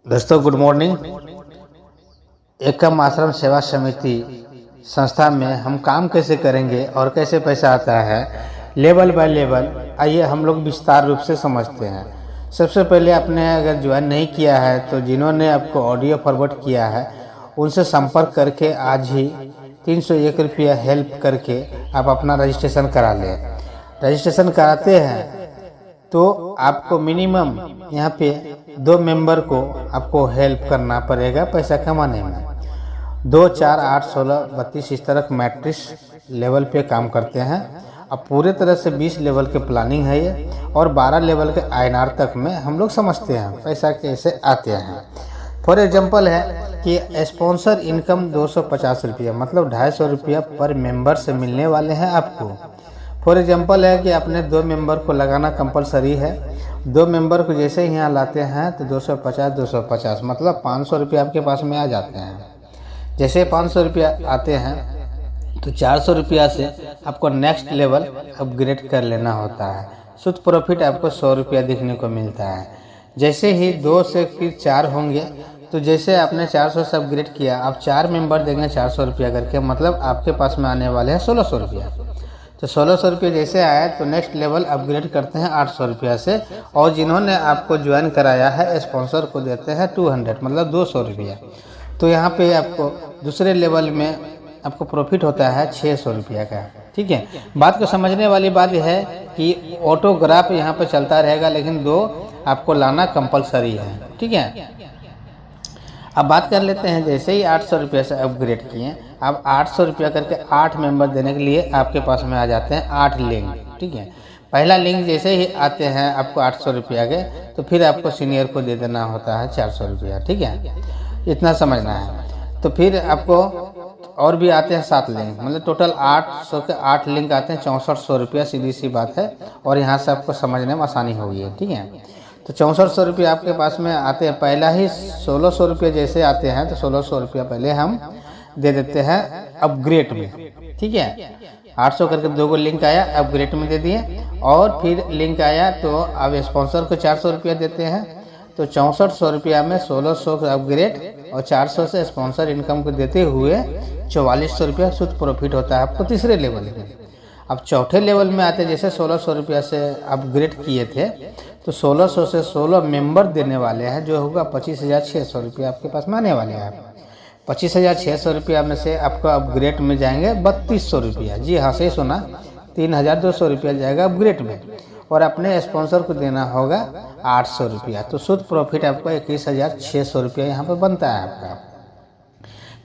दोस्तों good morning. एकम आश्रम सेवा समिति संस्था में हम काम कैसे करेंगे और कैसे पैसा आता है, लेवल बाय लेवल आइए हम लोग विस्तार रूप से समझते हैं। सबसे पहले आपने अगर ज्वाइन नहीं किया है तो जिन्होंने आपको ऑडियो फॉरवर्ड किया है उनसे संपर्क करके आज ही 301 रुपया हेल्प करके आप अपना रजिस्ट्रेशन करा लें। रजिस्ट्रेशन कराते हैं तो आपको मिनिमम यहाँ पे 2 मेंबर को आपको हेल्प करना पड़ेगा पैसा कमाने में। 2, 4, 8, 16, 32 इस तरह मैट्रिक्स लेवल पे काम करते हैं। अब पूरे तरह से 20 लेवल के प्लानिंग है ये और 12 लेवल के INR तक में हम लोग समझते हैं पैसा कैसे आते हैं। फॉर एग्जांपल है कि स्पॉन्सर इनकम 250 रुपया मतलब 250 रुपया पर मेंबर से मिलने वाले हैं आपको। फॉर एग्जांपल है कि अपने 2 मेंबर को लगाना कंपलसरी है। 2 मेंबर को जैसे ही यहाँ लाते हैं तो 250 मतलब 500 रुपया आपके पास में आ जाते हैं। जैसे 500 रुपया आते हैं तो 400 रुपया से आपको नेक्स्ट लेवल अपग्रेड कर लेना होता है। शुद्ध प्रॉफिट आपको 100 रुपया देखने को मिलता है। जैसे ही 2 से फिर 4 होंगे तो जैसे आपने 400 से अपग्रेड किया, आप 4 मेंबर देंगे 400 रुपया करके, मतलब आपके पास में आने वाले हैं 1600 रुपया। तो 1600 रुपये जैसे आया तो नेक्स्ट लेवल अपग्रेड करते हैं 800 रुपया से, और जिन्होंने आपको ज्वाइन कराया है स्पॉन्सर को देते हैं 200 मतलब 200 रुपया। तो यहाँ पे आपको दूसरे लेवल में आपको प्रॉफिट होता है 600 रुपया का। ठीक है, बात को समझने वाली बात यह है कि ऑटोग्राफ यहाँ पर चलता रहेगा लेकिन 2 आपको लाना कंपलसरी है। ठीक है, अब बात कर लेते हैं जैसे ही 800 रुपये से अपग्रेड किए, अब 800 रुपया करके 8 मेंबर देने के लिए आपके पास में आ जाते हैं 8 लिंक। ठीक है, पहला लिंक जैसे ही आते हैं आपको 800 रुपया के तो फिर आपको सीनियर को दे देना होता है 400 रुपया। ठीक है, इतना समझना है। तो फिर आपको और भी आते हैं 7 लिंक, मतलब टोटल 800 के 8 लिंक आते हैं 6400 रुपया। सीधी सी बात है और यहाँ से आपको समझने में आसानी होगी। ठीक है, तो 6400 रुपया आपके पास में आते हैं। पहला ही 1600 रुपये जैसे आते हैं तो 1600 रुपया पहले हम दे देते हैं अपग्रेड में। ठीक है, 800 करके 2 लिंक आया अपग्रेड में दे दिए, और फिर लिंक आया तो अब स्पॉन्सर को 400 रुपया देते हैं। तो 6400 रुपया में 1600 का अपग्रेड और 400 से स्पॉन्सर इनकम को देते हुए 4400 रुपया शुद्ध प्रॉफिट होता है आपको तीसरे लेवल में। अब चौथे लेवल में आते जैसे 1600 रुपया से अपग्रेड किए थे तो 1600 से 16 मेंबर देने वाले हैं, जो होगा 25,600 रुपया आपके पास में आने वाले हैं। 25,600 रुपया में से आपका अपग्रेड में जाएंगे 3200 रुपया। जी हाँ, सही सुना, 3200 रुपया जाएगा अपग्रेड में, और अपने स्पॉन्सर को देना होगा 800 रुपया। तो शुद्ध प्रॉफिट आपका 21,600 रुपया यहाँ पर बनता है आपका।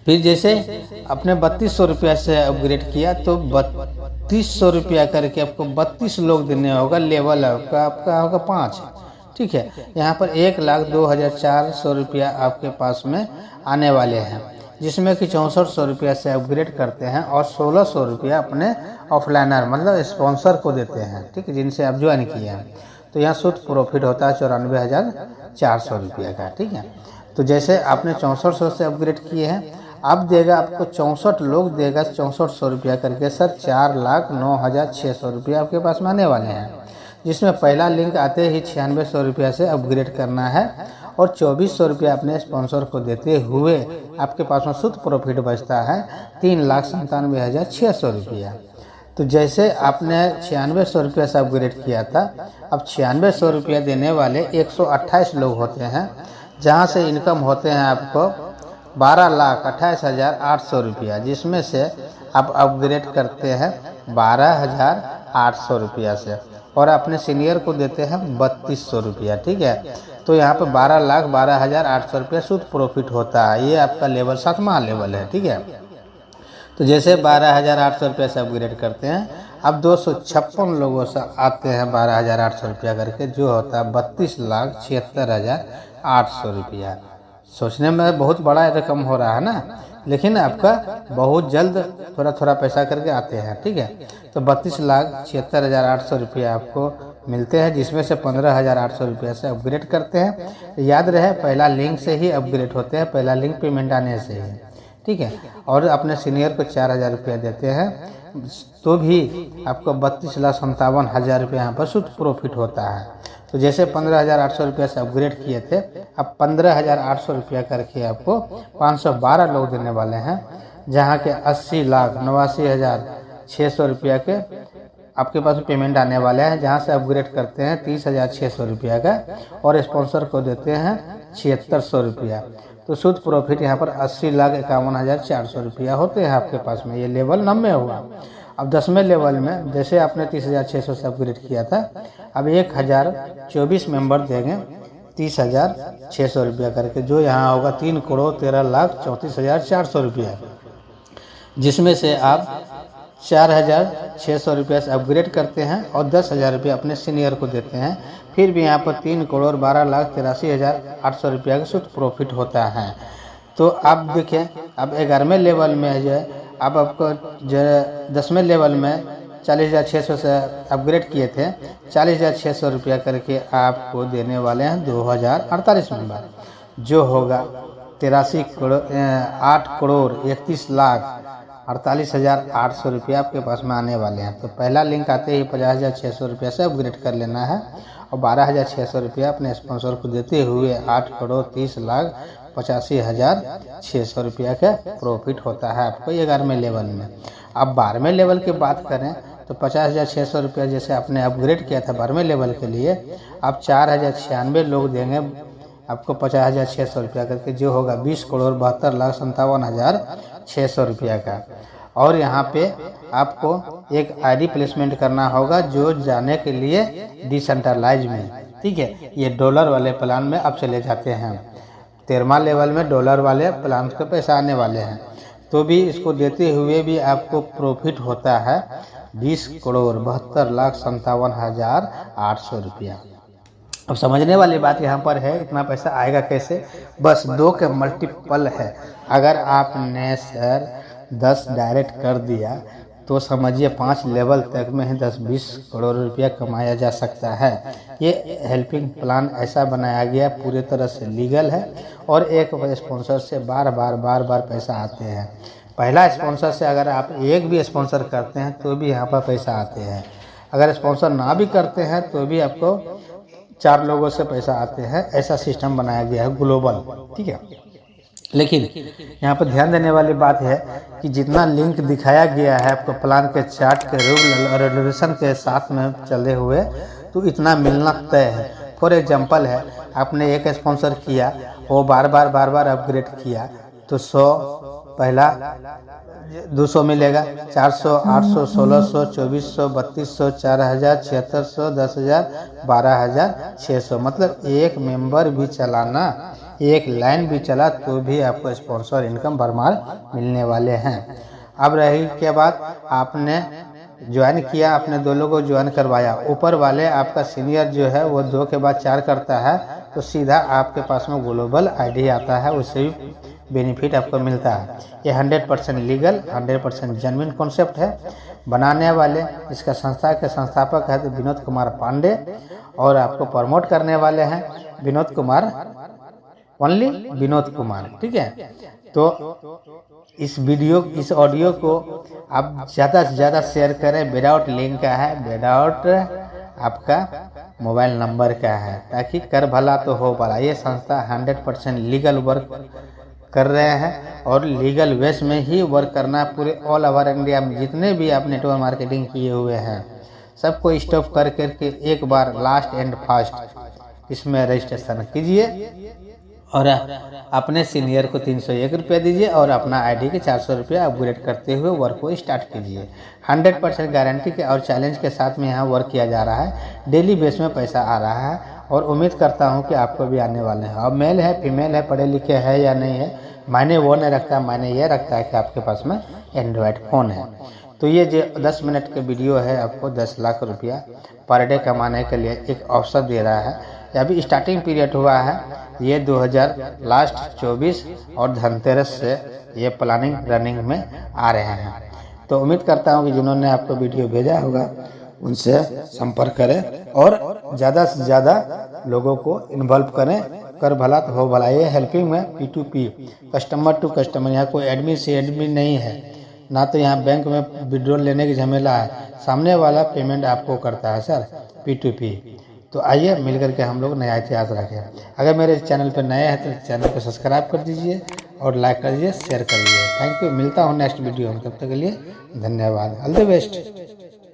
फिर जैसे अपने 3200 रुपया से अपग्रेड किया तो 3200 रुपया करके आपको 32 लोग देने होगा। लेवल आपका होगा 5। ठीक है, यहाँ पर 1,02,400 रुपया आपके पास में आने वाले हैं, जिसमें कि 6400 रुपया से अपग्रेड करते हैं और 1600 रुपया अपने ऑफलाइनर मतलब स्पॉन्सर को देते हैं। ठीक है, जिनसे आप ज्वाइन किए हैं। तो यहाँ शुद्ध प्रॉफिट होता है 94,400 रुपया का। ठीक है, तो जैसे आपने 6400 से अपग्रेड किए हैं, अब देगा आपको 64 लोग देगा 6400 रुपया करके सर 4,09,600 रुपया आपके पास में आने वाले हैं, जिसमें पहला लिंक आते ही 9600 रुपया से अपग्रेड करना है और 2400 रुपया अपने स्पॉन्सर को देते हुए आपके पास में शुद्ध प्रॉफिट बचता है 3,97,600 रुपया। तो जैसे आपने 9600 रुपया से अपग्रेड किया था, अब 9600 रुपया देने वाले 128 लोग होते हैं, जहाँ से इनकम होते हैं आपको 12,28,800 रुपया, जिसमें से आप अपग्रेड करते हैं 12,800 रुपया से, और अपने सीनियर को देते हैं 3200 रुपया। ठीक है, तो यहाँ पे 12,12,800 रुपया शुद्ध प्रॉफिट होता है। ये आपका लेवल 7वां लेवल है। ठीक है, तो जैसे 12,800 रुपया से अपग्रेड करते हैं, अब 256 लोगों से आते हैं 12,800 रुपया करके, जो होता है 32,76,800 रुपया। सोचने में बहुत बड़ा रकम हो रहा है ना, लेकिन आपका बहुत जल्द थोड़ा थोड़ा पैसा करके आते हैं। ठीक है, तो 32,76,800 रुपया आपको मिलते हैं, जिसमें से 15,800 रुपया से अपग्रेड करते हैं। याद रहे पहला लिंक से ही अपग्रेड होते हैं, पहला लिंक पेमेंट आने से ही। ठीक है, और अपने सीनियर को 4,000 रुपया देते हैं, तो भी आपको 32,57,000 रुपया यहाँ पर शुद्ध प्रॉफिट होता है। तो जैसे 15,800 रुपये से अपग्रेड किए थे अब 15,800 रुपया करके आपको 512 लोग देने वाले हैं, जहाँ के 80,89,600 रुपया के आपके पास पेमेंट आने वाले हैं, जहाँ से अपग्रेड करते हैं 30,600 रुपया का और स्पॉन्सर को देते हैं 7,600 रुपया। तो शुद्ध प्रॉफिट यहाँ पर 80,51,400 रुपया होते हैं आपके पास में। ये लेवल 9 में हुआ। अब 10वें लेवल में जैसे आपने 30,600 से अपग्रेड किया था, अब 1,024 मेंबर देंगे 30,600 रुपया करके, जो यहाँ होगा 3,13,34,400 रुपया, जिसमें से आप 4,600 रुपया से अपग्रेड करते हैं और 10,000 रुपया अपने सीनियर को देते हैं। फिर भी यहाँ पर 3,12,83,800 रुपया का शुद्ध प्रॉफिट होता है। तो आप देखें, अब 11वें लेवल में जो है, अब आपको जो 10वें लेवल में 40,600 से अपग्रेड किए थे, 40,600 रुपया करके आपको देने वाले हैं 2,048 मेंबर, जो होगा 8,31,48,800 रुपया आपके पास में आने वाले हैं। तो पहला लिंक आते ही 50,600 रुपया से अपग्रेड कर लेना है और 12,600 रुपया अपने स्पॉन्सर को देते हुए 8,30,85,600 रुपया का प्रॉफिट होता है आपको 11वें लेवल में। अब 12वें लेवल की बात करें तो 50,600 रुपया जैसे आपने अपग्रेड किया था 12वें लेवल के लिए, अब 4,096 लोग देंगे आपको 50,600 रुपया करके, जो होगा 20,72,57,600 रुपया का। और यहाँ पे आपको एक आईडी प्लेसमेंट करना होगा जो जाने के लिए डिसेंट्रलाइज में, ठीक है। ये डॉलर वाले प्लान में अब चले जाते हैं। 13वां लेवल में डॉलर वाले प्लान के पैसा आने वाले हैं, तो भी इसको देते हुए भी आपको प्रॉफिट होता है 20,72,57,800 रुपया। अब समझने वाली बात यहाँ पर है, इतना पैसा आएगा कैसे? बस 2 के मल्टीपल है। अगर आपने सर 10 डायरेक्ट कर दिया तो समझिए 5 लेवल तक में ही 10-20 करोड़ रुपया कमाया जा सकता है। ये हेल्पिंग प्लान ऐसा बनाया गया, पूरी तरह से लीगल है और एक स्पॉन्सर से बार बार पैसा आते हैं। पहला स्पॉन्सर से अगर आप एक भी स्पॉन्सर करते हैं तो भी यहाँ पर पैसा आते हैं। अगर स्पॉन्सर ना भी करते हैं तो भी आपको 4 लोगों से पैसा आते हैं। ऐसा सिस्टम बनाया गया है ग्लोबल, ठीक है। लेकिन यहाँ पर ध्यान देने वाली बात है कि जितना लिंक दिखाया गया है आपको प्लान के चार्ट के रूल और रेगुलेशन के साथ में चले हुए, तो इतना मिलना तय है। फॉर एग्जांपल है, आपने एक स्पॉन्सर किया, वो बार बार अपग्रेड किया, तो 100 पहला 200 मिलेगा, 400, 800, 1600, 2400, 3200, 4000, 7600, 10,000, 12,600। मतलब एक मेंबर भी चलाना, एक लाइन भी चला तो भी आपको स्पॉन्सर इनकम भरमार मिलने वाले हैं। अब रही क्या बात, आपने ज्वाइन किया, आपने 2 लोगों को ज्वाइन करवाया, ऊपर वाले आपका सीनियर जो है वो 2 के बाद 4 करता है, तो सीधा आपके पास में ग्लोबल आईडी आता है, उससे भी बेनिफिट आपको मिलता है। ये 100% लीगल, 100% जेन्युइन कॉन्सेप्ट है। बनाने वाले इसका संस्था के संस्थापक है तो विनोद कुमार पांडे, और आपको प्रमोट करने वाले हैं विनोद कुमार, ओनली विनोद कुमार, ठीक है। तो इस ऑडियो को आप ज़्यादा से ज़्यादा शेयर करें। विदाउट लिंक का है, विदाउट आपका मोबाइल नंबर का है, ताकि कर भला तो हो भला। ये संस्था 100% लीगल वर्क कर रहे हैं और लीगल वेस में ही वर्क करना है। पूरे ऑल ओवर इंडिया में जितने भी आप नेटवर्क मार्केटिंग किए हुए हैं सबको स्टॉप कर करके एक बार लास्ट एंड फास्ट इसमें रजिस्ट्रेशन कीजिए और अपने सीनियर को 301 रुपया दीजिए और अपना आईडी के 400 रुपया अपग्रेड करते हुए वर्क को स्टार्ट कीजिए। 100% गारंटी के और चैलेंज के साथ में यहाँ वर्क किया जा रहा है। डेली बेस में पैसा आ रहा है और उम्मीद करता हूँ कि आपको भी आने वाले हैं। अब मेल है, फीमेल है, पढ़े लिखे है या नहीं है, मायने वो नहीं रखता, मायने ये रखता है कि आपके पास में एंड्रॉयड फ़ोन है। तो ये जो 10 मिनट के वीडियो है आपको 10 लाख रुपया पर डे कमाने के लिए एक अवसर दे रहा है। अभी स्टार्टिंग पीरियड हुआ है, ये 2024 और धनतेरस से ये प्लानिंग रनिंग में आ रहे हैं। तो उम्मीद करता हूँ कि जिन्होंने आपको वीडियो भेजा होगा उनसे संपर्क करें और ज़्यादा से ज़्यादा लोगों को इन्वॉल्व करें। कर भला तो हो भला। ये हेल्पिंग में P2P, कस्टमर टू कस्टमर, यहाँ कोई एडमिन से एडमिन नहीं है, ना तो यहाँ बैंक में विड्रॉल लेने की झमेला है। सामने वाला पेमेंट आपको करता है सर, P2P। तो आइए मिल करके हम लोग नया इतिहास रखें। अगर मेरे चैनल पर नए हैं तो चैनल को सब्सक्राइब कर दीजिए और लाइक कर दीजिए, शेयर कर दीजिए। Thank you. मिलता हूँ नेक्स्ट वीडियो में, तब तक के लिए धन्यवाद। All the best.